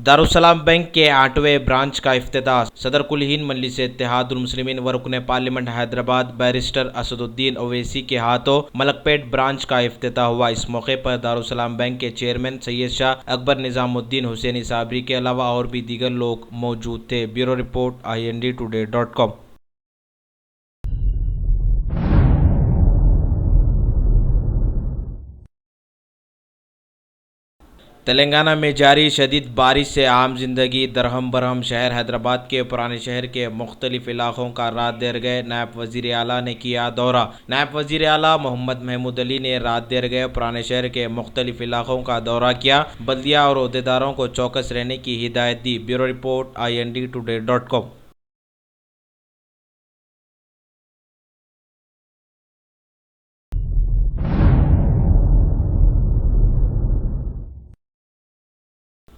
Darussalam bank के 8वें branch का इफ्तिताह। सदर कुल हिंद मजलिस इत्तेहादुल मुस्लिमीन व रुकन पार्लियामेंट हैदराबाद बैरिस्टर असदुद्दीन ओवैसी के हाथों मलकपेट ब्रांच का इफ्तिताह हुआ। इस मौके पर दारुसलाम बैंक के चेयरमैन सैयद शाह अकबर निजामुद्दीन हुसैनी साबरी के अलावा और भी दीगर लोग मौजूद थे। Bureau report IND-Today.com। तेलंगाना में जारी शदीद बारिश से आम जिंदगी दरहम बरहम। शहर हैदराबाद के पुराने शहर के मुख्तलिफ इलाकों का रात देर गए नायब वजीर आला ने किया दौरा। नायब वजीर आला मोहम्मद महमूद अली ने रात देर गए पुराने शहर के मुख्तलिफ इलाकों का दौरा किया। बल्दिया और अहदेदारों को चौकस रहने की हिदायत दी। Bureau report IND-Today.com।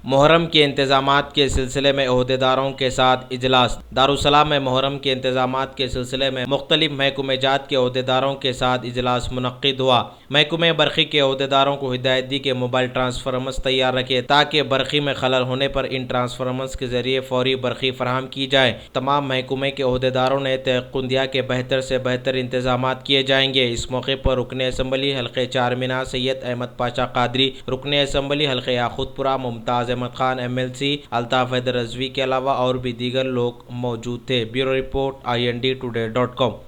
मुहर्रम के इंतजामात के सिलसिले में अहदेदारों के साथ इजलास। दारुसलाम में मुहर्रम के इंतजामात के सिलसिले में मुख्तलिफ महकमेजात के अहदेदारों के साथ इजलास मुनक्किद हुआ। महकमे बरक़ी के अहदेदारों को हिदायत दी कि मोबाइल ट्रांसफार्मर्स तैयार रखें ताकि बरक़ी में खलल होने पर इन ट्रांसफार्मर्स के जरिए फौरी बरक़ी फराहम की जाए। तमाम महकमे के अहदेदारों ने तयक़्क़ुन दिया कि बेहतर से बेहतर इंतजामात किए जाएंगे। इस मौके पर रुकन असम्बली हल्के चारमीनार सैयद अहमद पाशा कादरी, रुकन असम्बली हल्के याकूतपुरा मुमताज़ अहमद खान MLC अल्ताफ़ हैदर रज़वी के अलावा और भी दीगर लोग मौजूद थे। Bureau report IND-Today.com।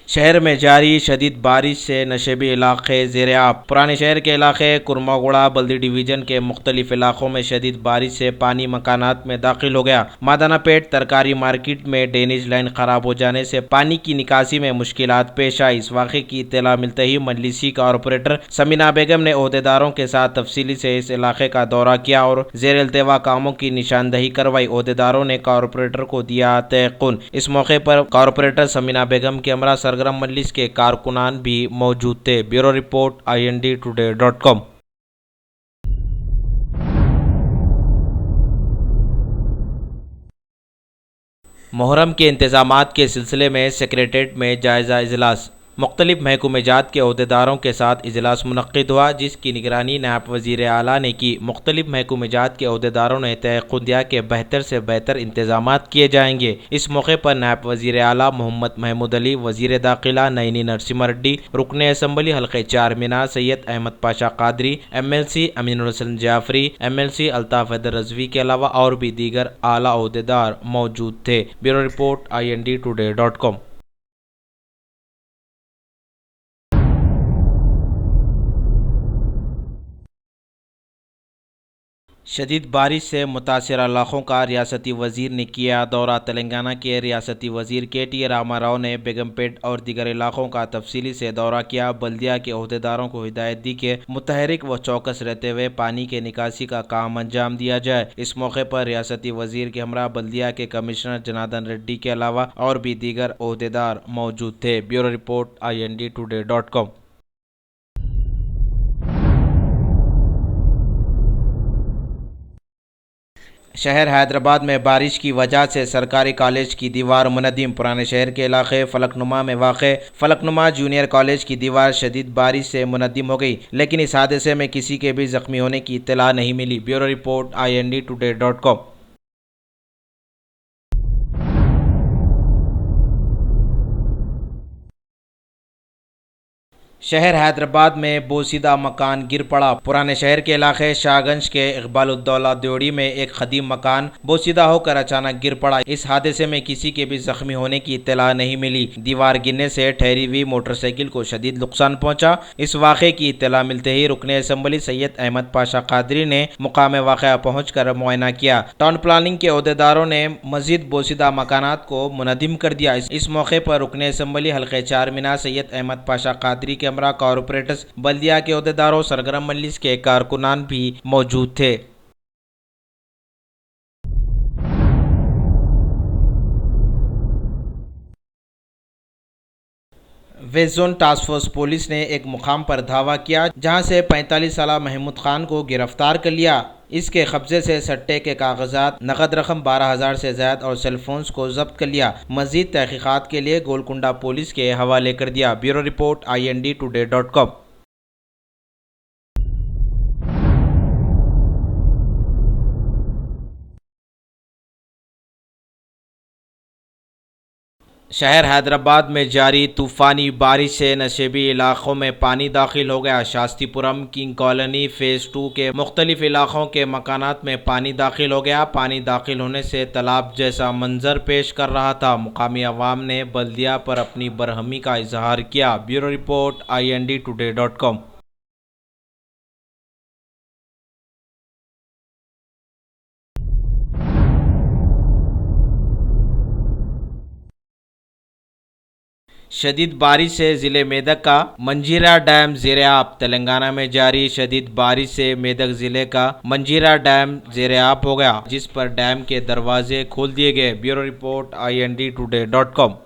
शहर में जारी शदीद बारिश से नशेबी इलाके ज़ेर-ए-आब। पुराने शहर के इलाके कुरमागुड़ा बल्दी डिवीज़न के मुख्तलिफ इलाकों में शदीद बारिश से पानी मकानात में दाखिल हो गया। मादाना पेट तरकारी मार्केट में ड्रेनेज लाइन ख़राब हो जाने से पानी की निकासी में मुश्किलात पेश आई। इस वाक़े की इत्तला मिलते ही मजलिसी कॉरपोरेटर समीना बेगम ने अहदेदारों के साथ तफसीली से इस इलाके का दौरा किया और ज़ेर इल्तवा कामों की निशानदही करवाई। अहदेदारों ने कॉरपोरेटर को दिया तयक़्क़ुन। इस मौके पर कॉरपोरेटर समीना बेगम के हमरा सरगर्म मजलिस के कारकुनान भी मौजूद थे। Bureau report IND-Today.com। मुहर्रम के इंतजामात के सिलसिले में सेक्रेटेरिएट में जायज़ा इजलास। मुख्तलिफ महकमेजात के अहदेदारों के साथ इजलास मुनक्किद हुआ जिसकी निगरानी नायब वज़ीर आला ने की। मुख्तलिफ महकमेजात के अहदेदारों ने तयक़्क़ुन दिया कि बेहतर से बेहतर इंतजामात किए जाएंगे। इस मौके पर नायब वज़ीर आला मोहम्मद महमूद अली, वज़ीर दाखिला नईनी नरसिम्हा रेड्डी, रुकन असम्बली हल्के चारमीनार सैयद अहमद पाशा कादरी, MLC अमीनुल हसन जाफरी, MLC अल्ताफ़ हैदर रज़वी के अलावा और भी दीगर आला अहदेदार मौजूद थे। Bureau report IND-Today.com। शदीद बारिश से मुतासर इलाकों का रियासती वज़ीर ने किया दौरा। तेलंगाना के रियासती वज़ीर KT रामाराव ने बेगमपेट और दीगर इलाकों का तफसीली से दौरा किया। बल्दिया के अहदेदारों को हिदायत दी कि मुतहरिक व चौकस रहते हुए पानी के निकासी का काम अंजाम दिया जाए। इस मौके पर रियासती वज़ीर के हमरा बल्दिया के कमिश्नर जनार्दन रेड्डी के अलावा और भी दीगर अहदेदार मौजूद थे। Bureau report IND-Today.com। शहर हैदराबाद में बारिश की वजह से सरकारी कॉलेज की दीवार मुनहदिम। पुराने शहर के इलाके फलकनुमा में वाक़े फलकनुमा जूनियर कॉलेज की दीवार शदीद बारिश से मुनहदिम हो गई, लेकिन इस हादसे में किसी के भी ज़ख्मी होने की इत्तला नहीं मिली। Bureau report IND-Today.com। शहर हैदराबाद में बोसीदा मकान गिर पड़ा। पुराने शहर के इलाके शाहगंज के इकबाल-उद-दौला द्योड़ी में एक कदीम मकान बोसीदा होकर अचानक गिर पड़ा। इस हादसे में किसी के भी जख्मी होने की इत्तला नहीं मिली। दीवार गिरने से ठहरी हुई मोटरसाइकिल को शदीद नुकसान पहुंचा। इस वाक़े की इत्तला मिलते ही रुकन असम्बली सैयद अहमद पाशा कादरी ने मुकाम वाक़या पहुँच कर मुआयना किया। टाउन प्लानिंग के अहदेदारों ने मज़ीद बोसीदा मकानात को मुनहदिम कर दिया। इस मौके पर रुकन असम्बली हल्के चारमीनार सैयद अहमद पाशा कादरी के हमरा कॉरपोरेटर्स बल्दिया के अहदेदारों सरगर्म मजलिस के कारकुनान भी मौजूद थे। West zone task force police ने एक मुकाम पर धावा किया जहां से 45 साला महमूद खान को गिरफ्तार कर लिया। इसके कब्जे से सट्टे के कागजात, नकद रकम 12,000 से ज्यादा और सेलफोन्स को जब्त कर लिया। मजीद तहकीकात के लिए गोलकुंडा पुलिस के हवाले कर दिया। Bureau report INDtoday.com। शहर हैदराबाद में जारी तूफ़ानी बारिश से नशेबी इलाकों में पानी दाखिल हो गया। शास्तीपुरम किंग कॉलोनी फ़ेज़ 2 के मुख्तलिफ इलाकों के मकानात में पानी दाखिल हो गया। पानी दाखिल होने से तालाब जैसा मंजर पेश कर रहा था। मुकामी अवाम ने बल्दिया पर अपनी बरहमी का इजहार किया। Bureau report INDtoday.com। शदीद बारिश से ज़िले मेदक का मंजीरा डैम ज़ेर-ए-आब। तेलंगाना में जारी शदीद बारिश से मेदक ज़िले का मंजीरा डैम ज़ेर-ए-आब हो गया, जिस पर डैम के दरवाजे खोल दिए गए। Bureau report INDtoday.com।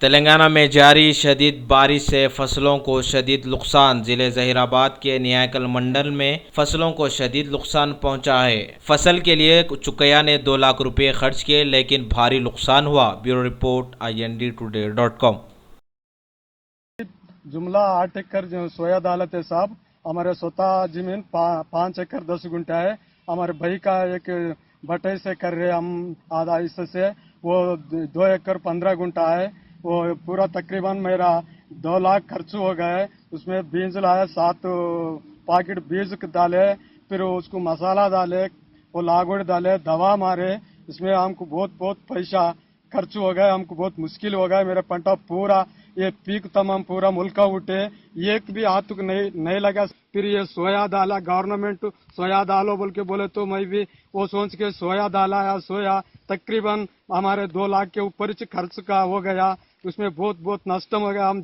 तेलंगाना में जारी शदीद बारिश से फसलों को शदीद नुकसान। ज़िले ज़हीराबाद के नियाकल मंडल में फसलों को शदीद नुकसान पहुंचा है। फसल के लिए चुकैया ने 2 लाख रुपये खर्च किए, लेकिन भारी नुकसान हुआ। Bureau report INDtoday.com। जुमला 8 एकड़ जो सोया दालत है साहब, हमारे स्वतः जमीन 5 एकड़ 10 गुंठा है। हमारे भाई का एक बटाई से कर रहे हम आधा हिस्से से, वो 2 एकड़ 15 गुंठा है। वो पूरा तकरीबन मेरा 2 लाख खर्च हो गए। उसमें बीज लाया, 7 पैकेट बीज डाले, फिर उसको मसाला डाले, वो लागवड़ डाले, दवा मारे। इसमें हमको बहुत पैसा खर्च हो गया, हमको बहुत मुश्किल हो गया। मेरा पंटा पूरा ये पीक तमाम पूरा मुल्का उठे, एक भी हाथ को नहीं लगा। फिर ये सोया डाला, गवर्नमेंट सोया डालो बोल के बोले तो मैं भी वो सोच के सोया डाला। या सोया तकरीबन हमारे 2 लाख के ऊपर खर्च का हो गया। उसमें बहुत नष्ट हो गया। हम